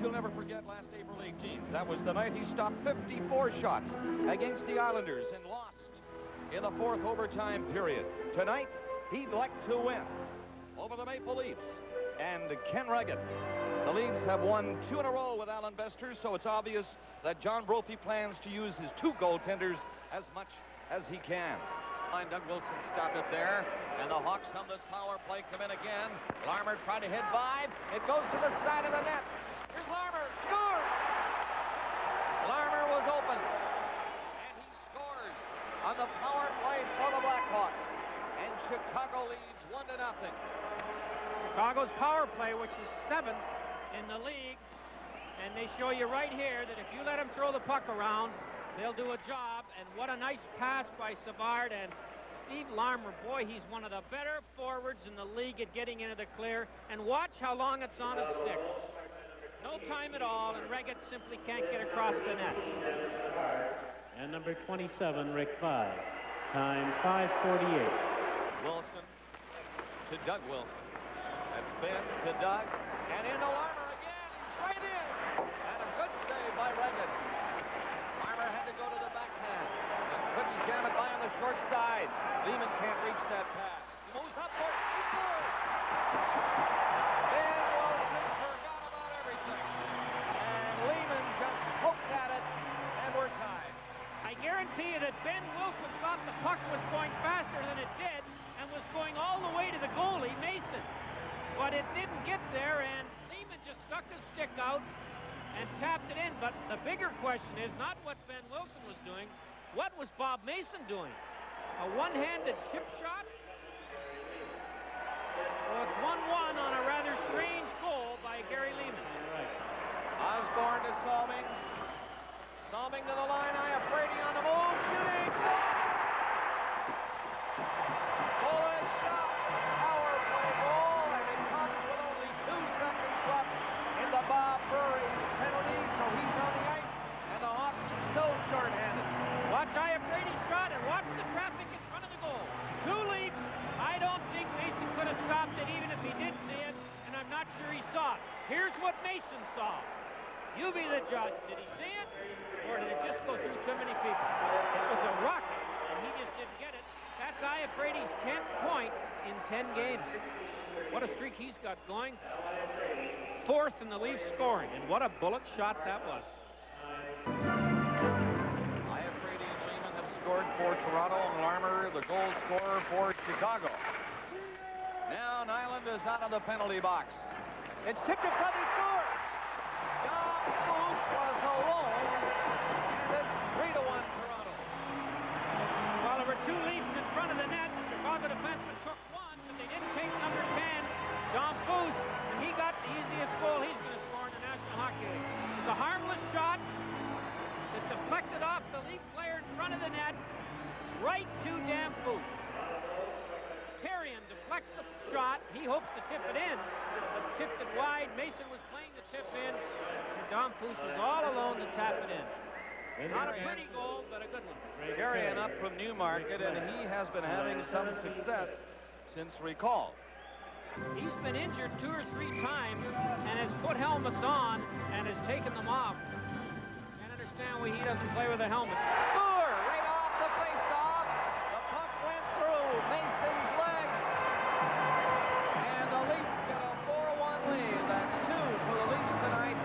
you'll never forget last April 18th. That was the night he stopped 54 shots against the Islanders and lost in the fourth overtime period. Tonight, he'd like to win over the Maple Leafs and Ken Regan. The Leafs have won 2 in a row with Alan Bester, so it's obvious that John Brophy plans to use his 2 goaltenders as much as he can. Doug Wilson stopped it there, and the Hawks on this power play come in again. Larmer tried to hit Vaive. It goes to the side of the net. Here's Larmer. Scores! Larmer was open, and he scores on the power play for the Blackhawks. And Chicago leads 1-0. Chicago's power play, which is 7th in the league, and they show you right here that if you let them throw the puck around, they'll do a job. And what a nice pass by Savard. And Steve Larmer, boy, he's one of the better forwards in the league at getting into the clear. And watch how long it's on his stick. No time at all, and Regan simply can't get across the net. And number 27, Rick Vaive. Time 5:48. Wilson to Doug Wilson. That's Ben to Doug. And into Larmer again. He's right in. And a good save by Regan. Larmer had to go to the backhand, but couldn't jam it by on the short side. Lehman can't reach that pass. He moves up for it. Ben Wilson forgot about everything. And Lehman just poked at it, and we're tied. I guarantee you that Ben Wilson thought the puck was going faster than it did and was going all the way to the goalie, Mason. But it didn't get there, and Lehman just stuck his stick out and tapped it in. But the bigger question is not what Ben Wilson was doing. What was Bob Mason doing? A one-handed chip shot? Well, it's 1-1 on a rather strange goal by Gary Lehman. Right. Osborne to Salming. Salming to the line. Iafrate on the move. Shooting. Score! Bullet shot. Power play goal. And it comes with only 2 seconds left in the Bob Murray penalty. So he's on the ice. And the Hawks are still short-handed. Watch Iafrate's shot and watch the traffic in front of the goal. 2 Leafs. I don't think Mason could have stopped it even if he did see it. And I'm not sure he saw it. Here's what Mason saw. You be the judge. Did he see it? Or did it just go through too many people? It was a rocket, and he just didn't get it. That's Iafrate's 10th point in 10 games. What a streak he's got going. 4th in the Leafs scoring, and what a bullet shot that was. Iafrate and Lehman have scored for Toronto, and Larmer, the goal scorer for Chicago. Now Nyland is out of the penalty box. It's tipped in front, they score! Don Foose was alone, and it's 3-1 Toronto. Well, there were 2 Leafs in front of the net. The Chicago defenseman took 1, but they didn't take number 10, Don Foose, and he got the easiest goal he's going to score in the National Hockey League. It was a harmless shot that deflected off the Leaf player in front of the net, right to Dan Foose. Terrian deflects the shot. He hopes to tip it in, but tipped it wide. Mason was playing the tip in, and Don Foose was all alone to tap it in. Not a pretty goal, but a good one. Terrian up from Newmarket, and he has been having some success since recall. He's been injured 2 or 3 times and has put helmets on and has taken them off. Can't understand why he doesn't play with a helmet. Score! Right off the face-off. The puck went through Mason's legs. And the Leafs get a 4-1 lead. That's 2 for the Leafs tonight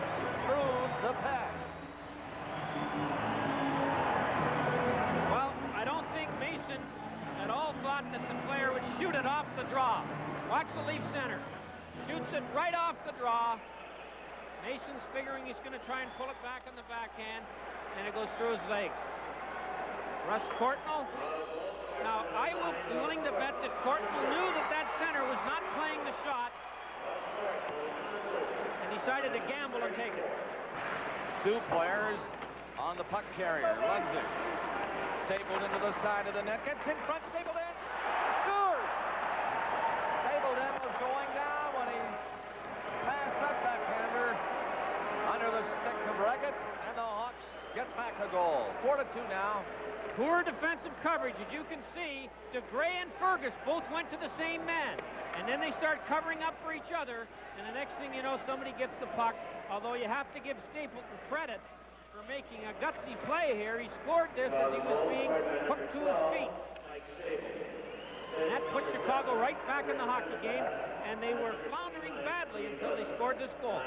through the pads. Well, I don't think Mason at all thought that the player would shoot it off the draw. Watch the Leaf center. Shoots it right off the draw. Mason's figuring he's going to try and pull it back on the backhand, and it goes through his legs. Russ Courtnall. Now, I will be willing to bet that Courtnall knew that that center was not playing the shot and decided to gamble and take it. 2 players on the puck carrier. Lundsey. Stapled into the side of the net. Gets in front. Stapleton. Scores! Stapleton was going down when he passed that backhander under the stick of Regan, and the Hawks get back a goal. 4-2 now. Poor defensive coverage. As you can see, DeGray and Fergus both went to the same man. And then they start covering up for each other. And the next thing you know, somebody gets the puck although you have to give Stapleton credit for making a gutsy play here. He scored this as he was being hooked to his feet. And that put Chicago right back in the hockey game, and they were floundering badly until they scored this goal.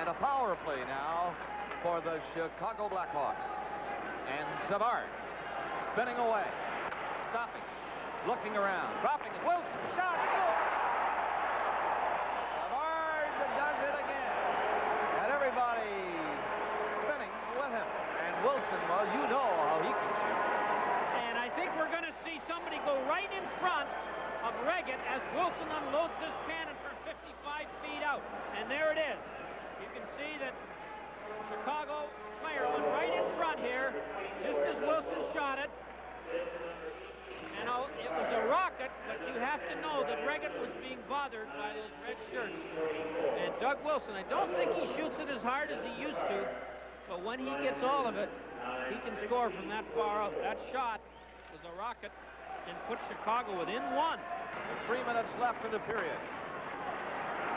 And a power play now for the Chicago Blackhawks. And SAVARD spinning away, stopping, looking around, dropping it. Wilson, shot, goal! SAVARD does it again. And everybody spinning with him. And Wilson, well, you know how he can shoot. And I think we're going to see somebody go right in front of Reggett as Wilson unloads this cannon from 55 feet out. And there it is. You can see that Chicago player went right in front here, just as Wilson shot it. You know, it was a rocket, but you have to know that Reggett was being bothered by those red shirts. And Doug Wilson, I don't think he shoots it as hard as he used to, but when he gets all of it, he can score from that far out. That shot was a rocket and put Chicago within one. 3 minutes left in the period.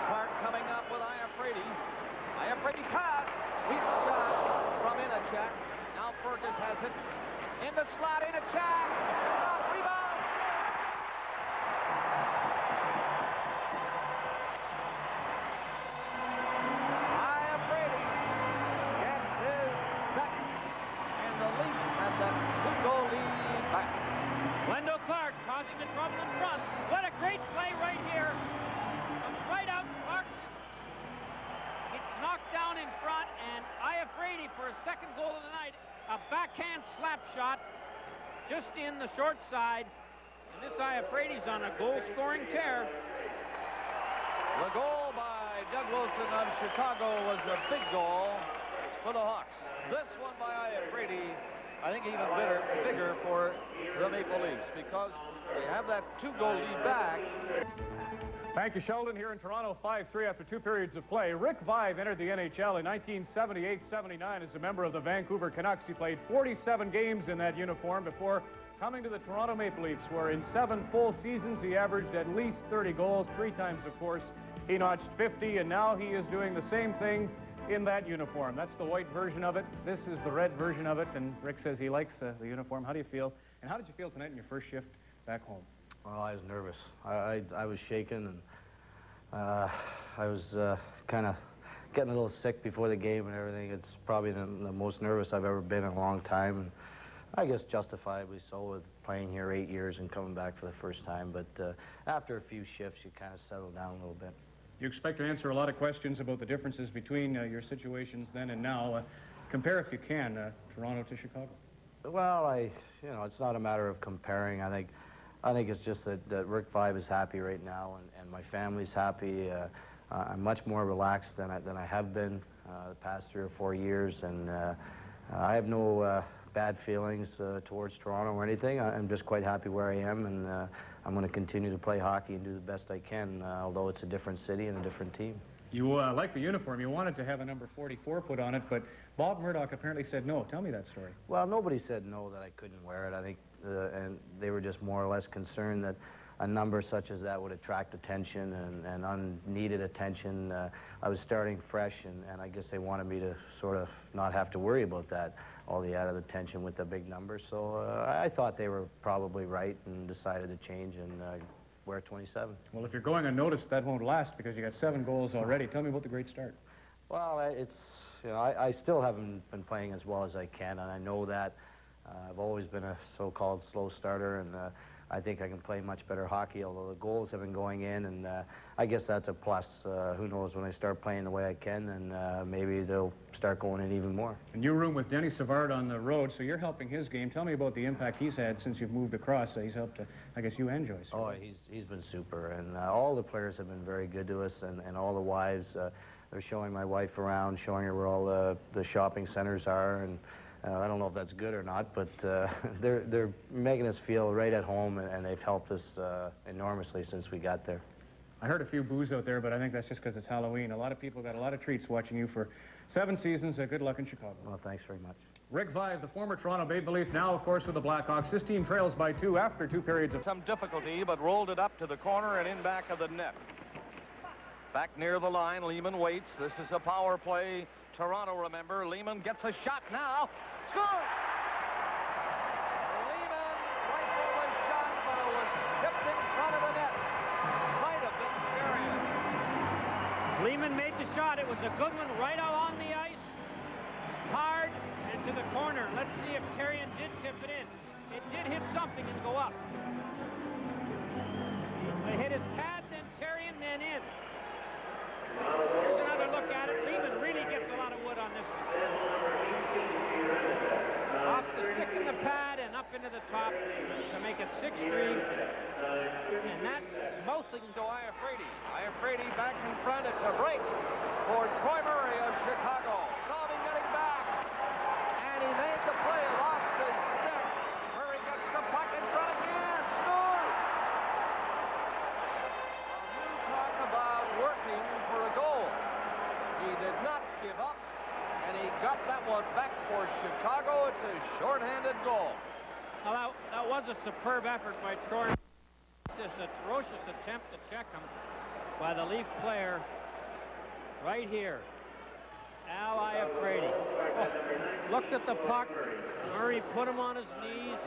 Clark coming up with ALILAFRATE. ALILAFRATE pass. Weak shot from Inachak. Now Fergus has it. In the slot, Inachak. Rebound. ALILAFRATE gets his second. And the Leafs have that 2-goal lead back. Wendell Clark causing the trouble in front. What a great play right here. Comes right out. Clark gets knocked down in front, and ALILAFRATE for his second goal of the night. A backhand slap shot just in the short side. And this ALILAFRATE's on a goal-scoring tear. The goal by Doug Wilson of Chicago was a big goal for the Hawks. This one by ALILAFRATE, I think even bigger for the Maple Leafs because they have that 2-goal lead back. Thank you, Sheldon. Here in Toronto, 5-3 after 2 periods of play. Rick Vaive entered the NHL in 1978-79 as a member of the Vancouver Canucks. He played 47 games in that uniform before coming to the Toronto Maple Leafs, where in 7 full seasons he averaged at least 30 goals. 3 times, of course, he notched 50, and now he is doing the same thing in that uniform. That's the white version of it. This is the red version of it, and Rick says he likes the uniform. How do you feel? And how did you feel tonight in your first shift back home? Well, I was nervous. I was shaken, and I was kind of getting a little sick before the game and everything. It's probably the most nervous I've ever been in a long time, and I guess justifiably so with playing here 8 years and coming back for the first time. But after a few shifts, you kind of settle down a little bit. You expect to answer a lot of questions about the differences between your situations then and now. Compare, if you can, Toronto to Chicago. Well, you know, it's not a matter of comparing. I think it's just that Rick Vaive is happy right now, and my family's happy. I'm much more relaxed than I have been the past 3 or 4 years, and I have no bad feelings towards Toronto or anything. I'm just quite happy where I am, and I'm going to continue to play hockey and do the best I can, although it's a different city and a different team. You like the uniform. You wanted to have a number 44 put on it, but Bob Murdoch apparently said no. Tell me that story. Well, nobody said no that I couldn't wear it. I think, and they were just more or less concerned that a number such as that would attract attention and unneeded attention. I was starting fresh, and I guess they wanted me to sort of not have to worry about that, all the added attention with the big numbers. So I thought they were probably right and decided to change and wear 27. Well, if you're going unnoticed, that won't last because you got 7 goals already. Tell me about the great start. Well, you know, I still haven't been playing as well as I can, and I know that. I've always been a so-called slow starter, and I think I can play much better hockey, although the goals have been going in, and I guess that's a plus. Who knows, when I start playing the way I can, and maybe they'll start going in even more. And you room with DENIS SAVARD on the road, so you're helping his game. Tell me about the impact he's had since you've moved across. He's helped, I guess, you and Joyce. Oh, he's been super, and all the players have been very good to us, and all the wives. They're showing my wife around, showing her where all the shopping centers are, and I don't know if that's good or not, but they're making us feel right at home, and they've helped us enormously since we got there. I heard a few boos out there, but I think that's just because it's Halloween. A lot of people got a lot of treats watching you for 7 seasons. Good luck in Chicago. Well, thanks very much. Rick Vaive, the former Toronto Maple Leaf, now, of course, with the Blackhawks. This team trails by 2 after 2 periods of Some difficulty, but rolled it up to the corner and in back of the net. Back near the line, Lehman waits. This is a power play. Toronto, remember. Lehman gets a shot now. Score! Lehman rifled the shot, but it was tipped in front of the net. Might have been Therrien. Lehman made the shot. It was a good one right along the ice. Hard and to the corner. Let's see if Therrien did tip it in. It did hit something and go up. They hit his pad, then Therrien, then in. Here's another look at it. Lehman really gets a lot of wood on this one. Off the stick in the pad and up into the top to make it 6-3. And that's mostly to ALILAFRATE. ALILAFRATE back in front. It's a break for Troy Murray of Chicago. Solving getting back. And he made the play. Lost his stick. Murray gets the puck in front again. Scores! You talk about working for a goal. He did not give up. And he got that one back for Chicago. It's a shorthanded goal. Well, that was a superb effort by Troy. This atrocious attempt to check him by the Leaf player right here. ALILAFRATE. Oh, looked at the puck. Murray put him on his knees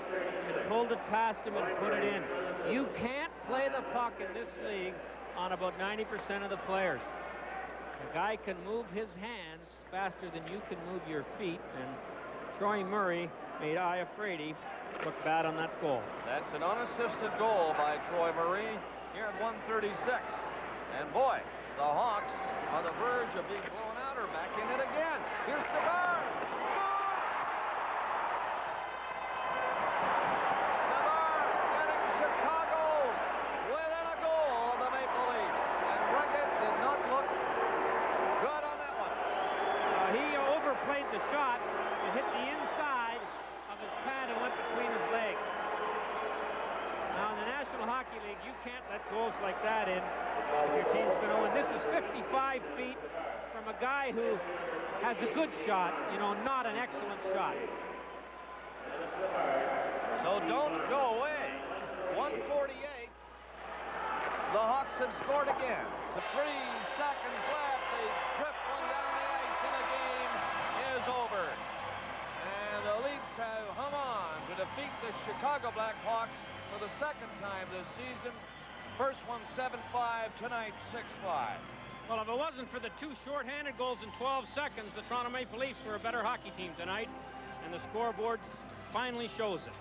and pulled it past him and put it in. You can't play the puck in this league on about 90% of the players. The guy can move his hands faster than you can move your feet, and Troy Murray made ALILAFRATE look bad on that goal. That's an unassisted goal by Troy Murray here at 136. And boy, the Hawks on the verge of being blown out or back in it again. Here's SAVARD. SAVARD getting Chicago within a goal of the Maple Leafs. And Rickett did not look good on that one. He overplayed the shot. It hit the inside of his pad and went between his legs. Now, in the National Hockey League, you can't let goals like that in if your team's going to win. This is 55 feet from a guy who has a good shot, you know, not an excellent shot. So don't go away. 148. The Hawks have scored again. So 3 seconds left. They drip one down the ice and the game is over. And the Leafs have hung on to defeat the Chicago Blackhawks for the second time this season. First one 7-5, tonight 6-5. Well, if it wasn't for the 2 shorthanded goals in 12 seconds, the Toronto Maple Leafs were a better hockey team tonight, and the scoreboard finally shows it.